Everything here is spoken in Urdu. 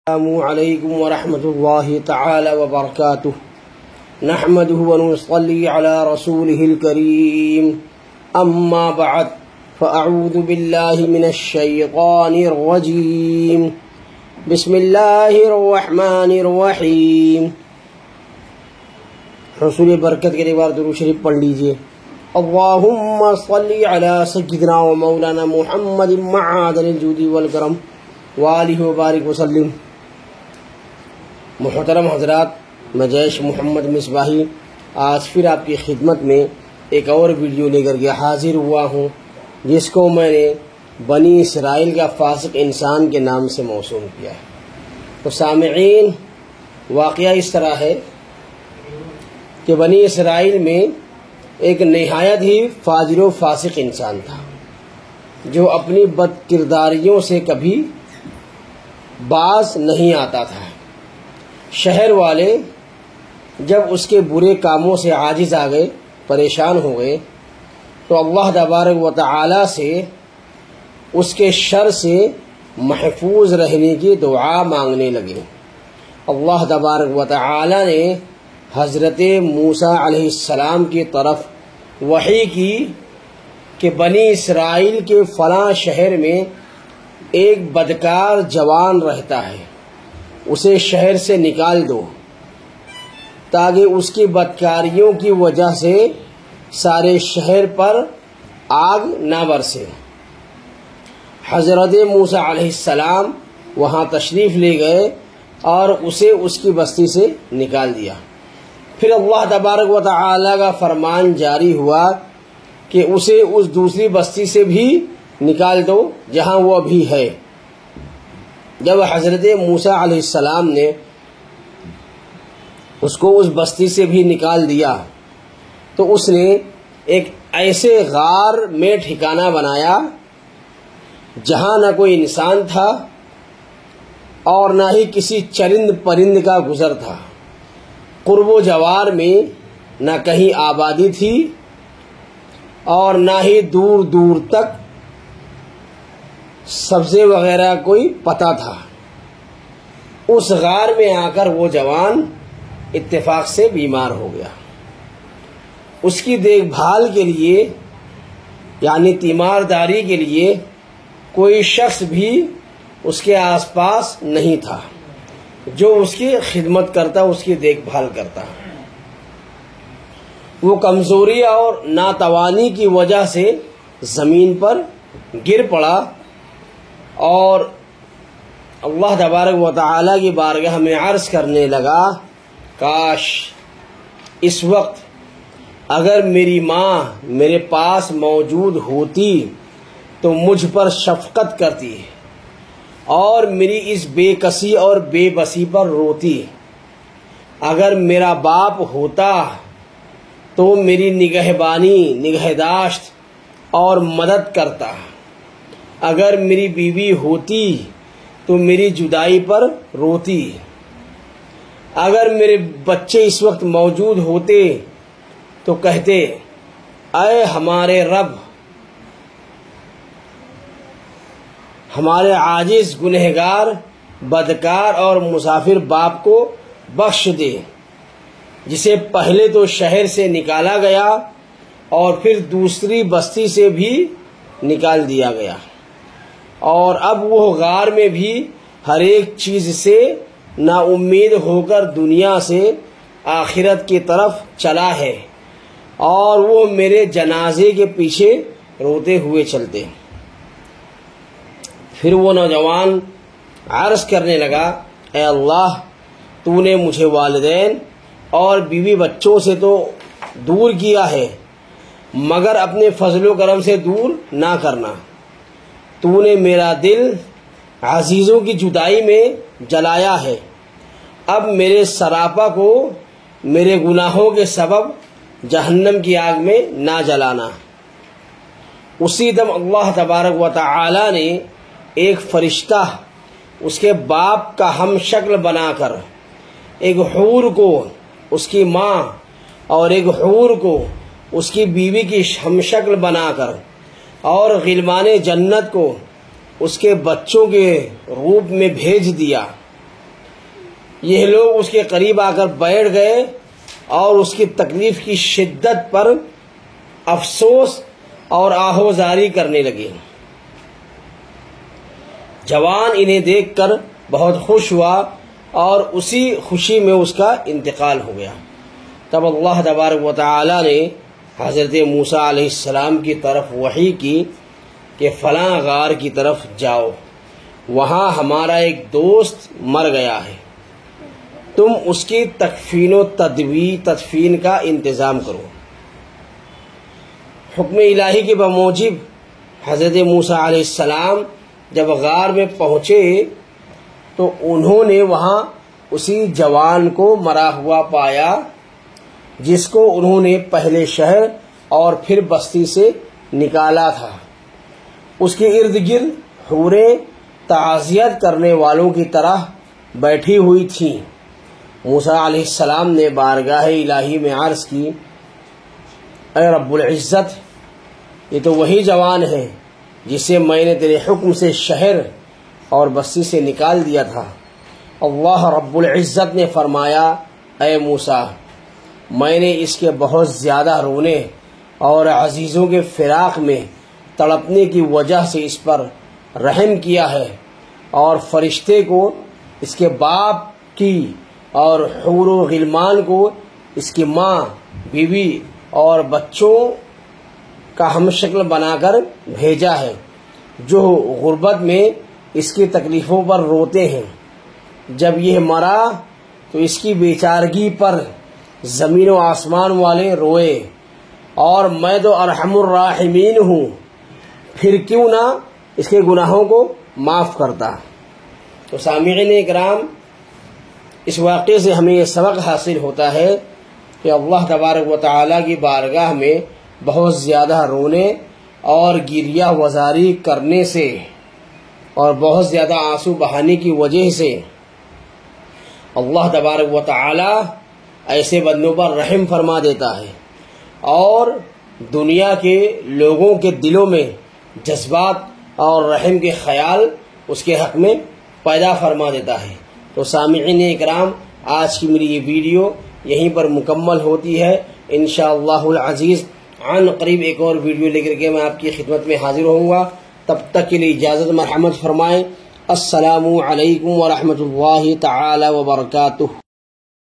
السلام علیکم ورحمۃ اللہ تعالی وبرکاتہ نحمدہ ونصلی علی رسولہ الکریم اما بعد فاعوذ باللہ من الشیطان الرجیم بسم اللہ الرحمن الرحیم۔ حصول برکت کے لیے بار درود شریف پڑھ لیجئے۔ اللہم صلی علی سیدنا و مولانا محمد معدن الجود والکرم وآلہ وبارک وسلم۔ محترم حضرات، میں جیش محمد مصباحی آج پھر آپ کی خدمت میں ایک اور ویڈیو لے کر کے حاضر ہوا ہوں، جس کو میں نے بنی اسرائیل کا فاسق انسان کے نام سے موسوم کیا ہے۔ تو سامعین، واقعہ اس طرح ہے کہ بنی اسرائیل میں ایک نہایت ہی فاجر و فاسق انسان تھا، جو اپنی بد کرداریوں سے کبھی باز نہیں آتا تھا۔ شہر والے جب اس کے برے کاموں سے عاجز آ گئے، پریشان ہو گئے، تو اللہ تبارک و تعالی سے اس کے شر سے محفوظ رہنے کی دعا مانگنے لگے۔ اللہ تبارک و تعالی نے حضرت موسیٰ علیہ السلام کی طرف وحی کی کہ بنی اسرائیل کے فلاں شہر میں ایک بدکار جوان رہتا ہے، اسے شہر سے نکال دو تاکہ اس کی بدکاریوں کی وجہ سے سارے شہر پر آگ نہ برسے۔ حضرت موسیٰ علیہ السلام وہاں تشریف لے گئے اور اسے اس کی بستی سے نکال دیا۔ پھر اللہ تبارک و تعالی کا فرمان جاری ہوا کہ اسے اس دوسری بستی سے بھی نکال دو جہاں وہ ابھی ہے۔ جب حضرت موسیٰ علیہ السلام نے اس کو اس بستی سے بھی نکال دیا تو اس نے ایک ایسے غار میں ٹھکانہ بنایا جہاں نہ کوئی انسان تھا اور نہ ہی کسی چرند پرند کا گزر تھا۔ قرب و جوار میں نہ کہیں آبادی تھی اور نہ ہی دور دور تک سبزے وغیرہ کوئی پتہ تھا۔ اس غار میں آ کر وہ جوان اتفاق سے بیمار ہو گیا۔ اس کی دیکھ بھال کے لیے یعنی تیمارداری کے لیے کوئی شخص بھی اس کے آس پاس نہیں تھا جو اس کی خدمت کرتا، اس کی دیکھ بھال کرتا۔ وہ کمزوری اور ناتوانی کی وجہ سے زمین پر گر پڑا اور اللہ تبارک و تعالی کی بارگاہ میں عرض کرنے لگا، کاش اس وقت اگر میری ماں میرے پاس موجود ہوتی تو مجھ پر شفقت کرتی اور میری اس بے کسی اور بے بسی پر روتی۔ اگر میرا باپ ہوتا تو میری نگہبانی، نگہداشت اور مدد کرتا۔ اگر میری بیوی ہوتی تو میری جدائی پر روتی۔ اگر میرے بچے اس وقت موجود ہوتے تو کہتے، اے ہمارے رب، ہمارے عاجز، گنہگار، بدکار اور مسافر باپ کو بخش دے، جسے پہلے تو شہر سے نکالا گیا اور پھر دوسری بستی سے بھی نکال دیا گیا، اور اب وہ غار میں بھی ہر ایک چیز سے نا امید ہو کر دنیا سے آخرت کی طرف چلا ہے، اور وہ میرے جنازے کے پیچھے روتے ہوئے چلتے۔ پھر وہ نوجوان عرض کرنے لگا، اے اللہ، تو نے مجھے والدین اور بیوی بچوں سے تو دور کیا ہے، مگر اپنے فضل و کرم سے دور نہ کرنا۔ تو نے میرا دل عزیزوں کی جدائی میں جلایا ہے، اب میرے سراپا کو میرے گناہوں کے سبب جہنم کی آگ میں نہ جلانا۔ اسی دم اللہ تبارک و تعالی نے ایک فرشتہ اس کے باپ کا ہم شکل بنا کر ایک حور کو اس کی ماں اور ایک حور کو اس کی بیوی کی ہم شکل بنا کر اور غلمان جنت کو اس کے بچوں کے روپ میں بھیج دیا یہ لوگ اس کے قریب آ کر بیٹھ گئے اور اس کی تکلیف کی شدت پر افسوس اور آہوزاری کرنے لگے۔ جوان انہیں دیکھ کر بہت خوش ہوا اور اسی خوشی میں اس کا انتقال ہو گیا۔ تب اللہ تبارک و تعالی نے حضرت موسیٰ علیہ السلام کی طرف وحی کی کہ فلاں غار کی طرف جاؤ، وہاں ہمارا ایک دوست مر گیا ہے، تم اس کی تکفین و تدفین کا انتظام کرو۔ حکم الہی کے بموجب حضرت موسیٰ علیہ السلام جب غار میں پہنچے تو انہوں نے وہاں اسی جوان کو مرا ہوا پایا جس کو انہوں نے پہلے شہر اور پھر بستی سے نکالا تھا۔ اس کے ارد گرد حوریں تعزیت کرنے والوں کی طرح بیٹھی ہوئی تھیں۔ موسیٰ علیہ السلام نے بارگاہ الہی میں عرض کی، اے رب العزت، یہ تو وہی جوان ہے جسے میں نے تیرے حکم سے شہر اور بستی سے نکال دیا تھا۔ اللہ رب العزت نے فرمایا، اے موسیٰ، میں نے اس کے بہت زیادہ رونے اور عزیزوں کے فراق میں تڑپنے کی وجہ سے اس پر رحم کیا ہے، اور فرشتے کو اس کے باپ کی اور حور و غلمان کو اس کی ماں، بیوی اور بچوں کا ہم شکل بنا کر بھیجا ہے، جو غربت میں اس کی تکلیفوں پر روتے ہیں۔ جب یہ مرا تو اس کی بیچارگی پر زمین و آسمان والے روئے، اور میں تو ارحم الراحمین ہوں، پھر کیوں نہ اس کے گناہوں کو معاف کرتا۔ تو سامعین اکرام، اس واقعے سے ہمیں یہ سبق حاصل ہوتا ہے کہ اللہ تبارک و تعالیٰ کی بارگاہ میں بہت زیادہ رونے اور گریہ وزاری کرنے سے اور بہت زیادہ آنسو بہانے کی وجہ سے اللہ تبارک و تعالیٰ ایسے بندوں پر رحم فرما دیتا ہے، اور دنیا کے لوگوں کے دلوں میں جذبات اور رحم کے خیال اس کے حق میں پیدا فرما دیتا ہے۔ تو سامعین اکرام، آج کی میری یہ ویڈیو یہیں پر مکمل ہوتی ہے۔ انشاءاللہ العزیز عن قریب ایک اور ویڈیو لے کر کے میں آپ کی خدمت میں حاضر ہوں گا۔ تب تک کے لیے اجازت مرحمت فرمائیں۔ السلام علیکم ورحمۃ اللہ تعالی وبرکاتہ۔